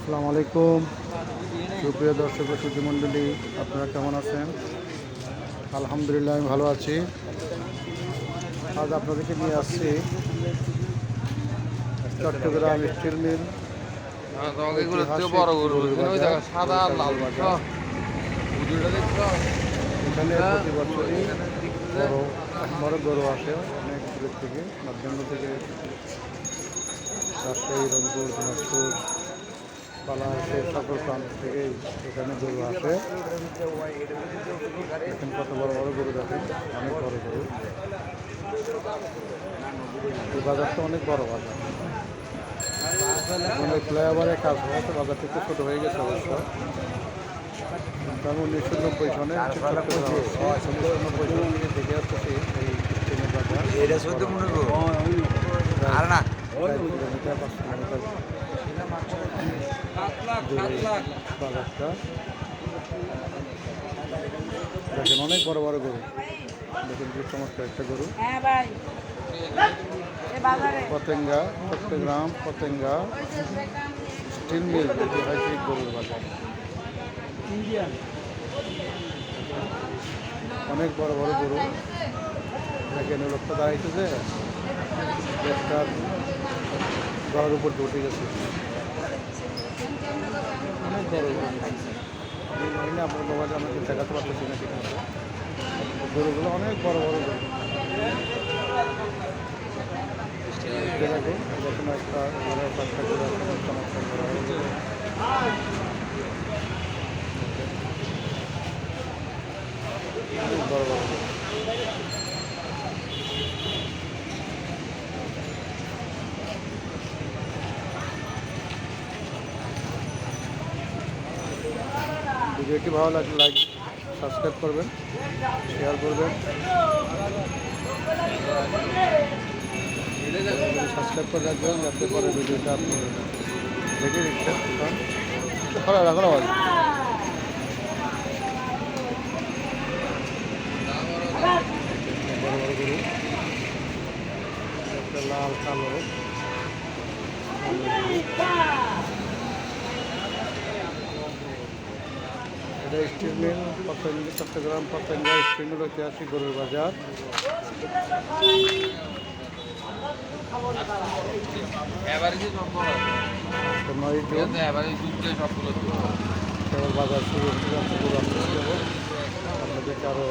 আসসালামু আলাইকুম সুপ্রিয় দর্শক ও শ্রোতৃ মণ্ডলী, আপনারা কেমন আছেন? আলহামদুলিল্লাহ, আমি ভালো আছি। আজ আপনাদেরকে নিয়ে আসছি চট্টগ্রাম স্টিল মিল এখানে প্রতি বছরই বড় গরু আসে অনেক দূরের থেকে, মধ্যাহ্ন থেকে, রাজশাহী, রংপুর, দিনাজপুর, পালাশে, সকল প্রান্ত থেকে এখানে গরু আসে। দেখেন কত বড় বড় গরু, দেখেন অনেক বড় গরু। এই বাজারটা অনেক বড় বাজার, মানে ফ্লাইওভারের কাজ হয়তো বাজারটা একটু ছোটো হয়ে গেছে অবশ্য। আমি 1990 সনে দেখে আসতেছি এই ট্রেনের বাজার। কিলোমিটার 5 কিলোমিটার বাজারটা দেখেন অনেক বড় বড় গরু। দেখেন কি চমৎকার একটা গরু। পতেঙ্গা, চট্টগ্রাম পতেঙ্গা স্টিল মিল ঐতিহাসিক গরুর বাজার। অনেক বড় বড় গরু। দেখেন লোকটা দাঁড়াইতেছে, লোকটার গড়ের উপর উঠে গেছে। অনেক বড় গরু। আমি আপনার মোবাইলে আমাকে দেখাতে পারতেছি না ঠিক মতো। গরুগুলো অনেক বড় বড় গরু। দেখুন একটা গরু আছে, চমৎকার করা হয়েছে। অনেক বড় বড় গরু। ভিডিওটি ভালো লাগলে লাইক, সাবস্ক্রাইব করবেন, শেয়ার করবেন। সাবস্ক্রাইব করে রাখবেন যাতে পরে ভিডিওটা আপনি দেখে দিচ্ছেন। রাখো আওয়াজ। বড় বড় গরু, একটা লাল কালো। এটা steel mill Patenga, Chattogram Patenga steel mill ঐতিহাসিক গরুর বাজার। বাজার শুরু আপনাদেরকে আরও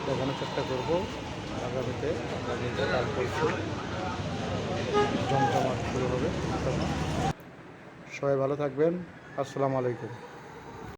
দেখানোর চেষ্টা করবো আগামীতে। কাল পরশু জমজমাট শুরু হবে। সবাই ভালো থাকবেন। আসসালামু আলাইকুম।